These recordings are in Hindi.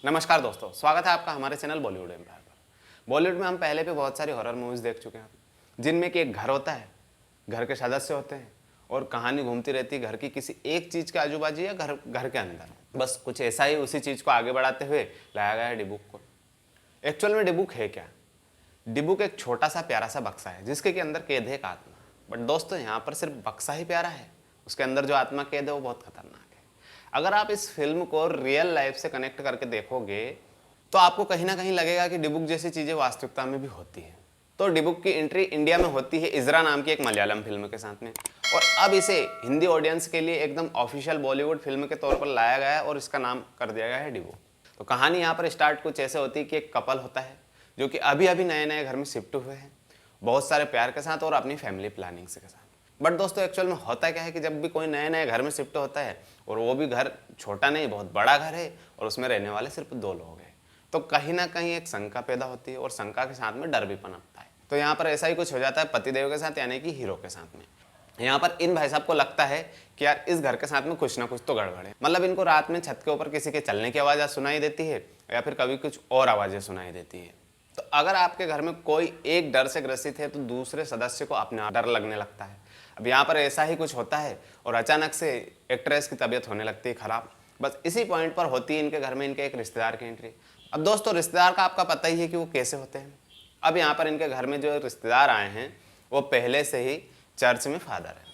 नमस्कार दोस्तों, स्वागत है आपका हमारे चैनल बॉलीवुड एम्पायर पर। बॉलीवुड में हम पहले भी बहुत सारी हॉरर मूवीज़ देख चुके हैं, जिनमें कि एक घर होता है, घर के सदस्य होते हैं और कहानी घूमती रहती है घर की किसी एक चीज़ के आजू बाजू या घर घर के अंदर। बस कुछ ऐसा ही उसी चीज़ को आगे बढ़ाते हुए लाया गया है डिबुक को। एक्चुअल में डिबुक है क्या? डिबुक एक छोटा सा प्यारा सा बक्सा है जिसके के अंदर कैद है एक आत्मा। बट दोस्तों, यहाँ पर सिर्फ बक्सा ही प्यारा है, उसके अंदर जो आत्मा कैद है वो बहुत खतरनाक है। अगर आप इस फिल्म को रियल लाइफ से कनेक्ट करके देखोगे तो आपको कहीं ना कहीं लगेगा कि डिबुक जैसी चीज़ें वास्तविकता में भी होती है। तो डिबुक की एंट्री इंडिया में होती है इज़रा नाम की एक मलयालम फिल्म के साथ में, और अब इसे हिंदी ऑडियंस के लिए एकदम ऑफिशियल बॉलीवुड फिल्म के तौर पर लाया गया है और इसका नाम कर दिया गया है डिबुक। तो कहानी यहाँ पर स्टार्ट कुछ ऐसे होती है कि एक कपल होता है जो कि अभी अभी नए नए घर में शिफ्ट हुए हैं, बहुत सारे प्यार के साथ और अपनी फैमिली प्लानिंग के साथ। बट दोस्तों, एक्चुअल में होता क्या है कि जब भी कोई नए नए घर में शिफ्ट होता है, और वो भी घर छोटा नहीं बहुत बड़ा घर है और उसमें रहने वाले सिर्फ 2 लोग हैं, तो कहीं ना कहीं एक शंका पैदा होती है और शंका के साथ में डर भी पनपता है। तो यहाँ पर ऐसा ही कुछ हो जाता है पतिदेव के साथ, यानी कि हीरो के साथ में। यहाँ पर इन भाई साहब को लगता है कि यार इस घर के साथ में कुछ ना कुछ तो गड़बड़ है। मतलब इनको रात में छत के ऊपर किसी के चलने की आवाज़ सुनाई देती है या फिर कभी कुछ और आवाज़ें सुनाई देती है। तो अगर आपके घर में कोई एक डर से ग्रसित है तो दूसरे सदस्य को अपने डर लगने लगता है। अब यहाँ पर ऐसा ही कुछ होता है और अचानक से एक्ट्रेस की तबीयत होने लगती है खराब। बस इसी पॉइंट पर होती है इनके घर में इनके एक रिश्तेदार की एंट्री। अब दोस्तों, रिश्तेदार का आपका पता ही है कि वो कैसे होते हैं। अब यहाँ पर इनके घर में जो रिश्तेदार आए हैं वो पहले से ही चर्च में फादर है।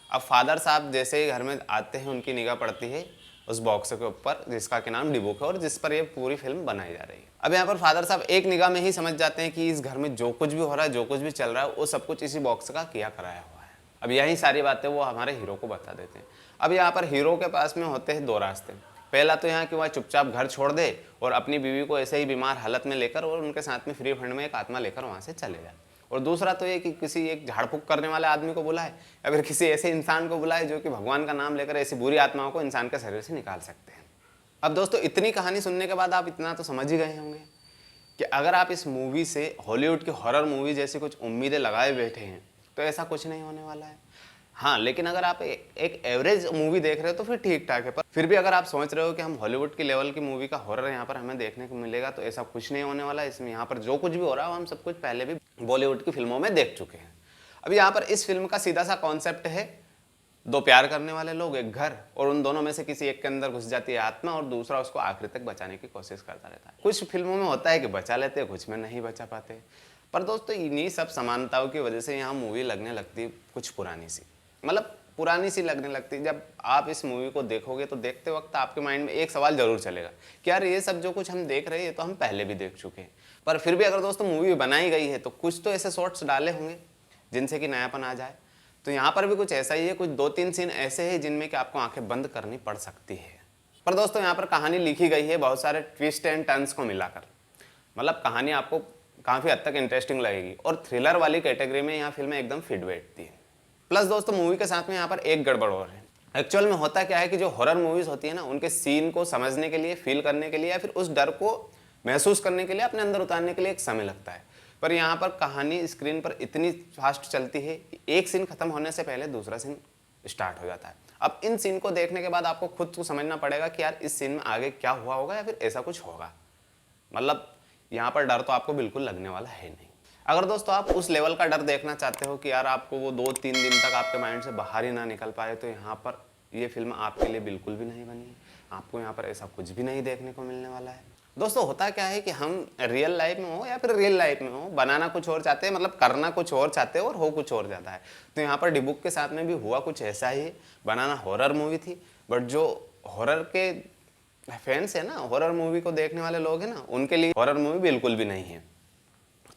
अब फादर साहब जैसे ही घर में आते हैं उनकी निगाह पड़ती है उस बॉक्स के ऊपर जिसका के नाम डिबुक है और जिस पर ये पूरी फिल्म बनाई जा रही है। अब यहाँ पर फादर साहब एक निगाह में ही समझ जाते हैं कि इस घर में जो कुछ भी हो रहा है, जो कुछ भी चल रहा है, वो सब कुछ इसी बॉक्स का किया कराया हुआ है। अब यही सारी बातें वो हमारे हीरो को बता देते हैं। अब यहाँ पर हीरो के पास में होते हैं 2 रास्ते। पहला तो यहाँ कि वह चुपचाप घर छोड़ दे और अपनी बीवी को ऐसे ही बीमार हालत में लेकर और उनके साथ में फ्री फंड में एक आत्मा लेकर वहाँ से चले जाए। और दूसरा तो ये कि किसी एक झाड़ फूक करने वाले आदमी को बुलाए या फिर किसी ऐसे इंसान को बुलाए जो कि भगवान का नाम लेकर ऐसी बुरी आत्माओं को इंसान के शरीर से निकाल सकते हैं। अब दोस्तों, इतनी कहानी सुनने के बाद आप इतना तो समझ ही गए होंगे कि अगर आप इस मूवी से हॉलीवुड की हॉरर मूवी जैसी कुछ उम्मीदें लगाए बैठे हैं तो ऐसा कुछ नहीं होने वाला है। हाँ, लेकिन अगर आप एक एवरेज मूवी देख रहे हो तो फिर ठीक ठाक है। पर फिर भी अगर आप सोच रहे हो कि हम हॉलीवुड की लेवल की मूवी का हॉरर यहाँ पर हमें देखने को मिलेगा, तो ऐसा कुछ नहीं होने वाला है। इसमें यहाँ पर जो कुछ भी हो रहा है हम सब कुछ पहले भी बॉलीवुड की फिल्मों में देख चुके हैं। अब यहाँ पर इस फिल्म का सीधा सा कॉन्सेप्ट है 2 प्यार करने वाले लोग, एक घर, और उन दोनों में से किसी एक के अंदर घुस जाती है आत्मा और दूसरा उसको आखिर तक बचाने की कोशिश करता रहता है। कुछ फिल्मों में होता है कि बचा लेते हैं, कुछ में नहीं बचा पाते। पर दोस्तों, इन्हीं सब समानताओं की वजह से यहाँ मूवी लगने लगती कुछ पुरानी सी, मतलब पुरानी सी लगने लगती। जब आप इस मूवी को देखोगे तो देखते वक्त आपके माइंड में एक सवाल जरूर चलेगा कि यार ये सब जो कुछ हम देख रहे हैं तो हम पहले भी देख चुके हैं। पर फिर भी अगर दोस्तों मूवी बनाई गई है तो कुछ तो ऐसे शॉर्ट्स डाले होंगे जिनसे कि नयापन आ जाए। तो यहाँ पर भी कुछ ऐसा ही है, कुछ 2-3 सीन ऐसे हैं जिनमें कि आपको आंखें बंद करनी पड़ सकती है। पर दोस्तों, यहाँ पर कहानी लिखी गई है बहुत सारे ट्विस्ट एंड टर्न्स को मिलाकर। मतलब कहानी आपको काफ़ी हद तक इंटरेस्टिंग लगेगी और थ्रिलर वाली कैटेगरी में यहाँ फिल्में एकदम फिट बैठती है। प्लस दोस्तों, मूवी के साथ में यहाँ पर एक गड़बड़ और है। एक्चुअल में होता क्या है कि जो हॉरर मूवीज़ होती है ना, उनके सीन को समझने के लिए, फील करने के लिए या फिर उस डर को महसूस करने के लिए, अपने अंदर उतारने के लिए एक समय लगता है। पर यहाँ पर कहानी स्क्रीन पर इतनी फास्ट चलती है कि एक सीन खत्म होने से पहले दूसरा सीन स्टार्ट हो जाता है। अब इन सीन को देखने के बाद आपको खुद को समझना पड़ेगा कि यार इस सीन में आगे क्या हुआ होगा या फिर ऐसा कुछ होगा। मतलब यहाँ पर डर तो आपको बिल्कुल लगने वाला है नहीं। अगर दोस्तों आप उस लेवल का डर देखना चाहते हो कि यार आपको वो 2-3 दिन तक आपके माइंड से बाहर ही ना निकल पाए, तो यहाँ पर ये फिल्म आपके लिए बिल्कुल भी नहीं बनी है। आपको यहाँ पर ऐसा कुछ भी नहीं देखने को मिलने वाला है। दोस्तों, होता क्या है कि हम रियल लाइफ में हो या फिर रियल लाइफ में हो, बनाना कुछ और चाहते हैं, मतलब करना कुछ और चाहते हैं और हो कुछ और जाता है। तो यहाँ पर डिबुक के साथ में भी हुआ कुछ ऐसा ही। बनाना हॉरर मूवी थी, बट जो हॉरर के फैंस है ना, हॉरर मूवी को देखने वाले लोग हैं ना, उनके लिए हॉरर मूवी बिल्कुल भी नहीं है।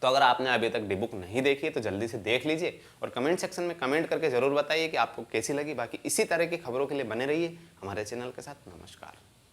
तो अगर आपने अभी तक डिबुक नहीं देखी है तो जल्दी से देख लीजिए और कमेंट सेक्शन में कमेंट करके जरूर बताइए कि आपको कैसी लगी। बाकी इसी तरह की खबरों के लिए बने रहिए हमारे चैनल के साथ। नमस्कार।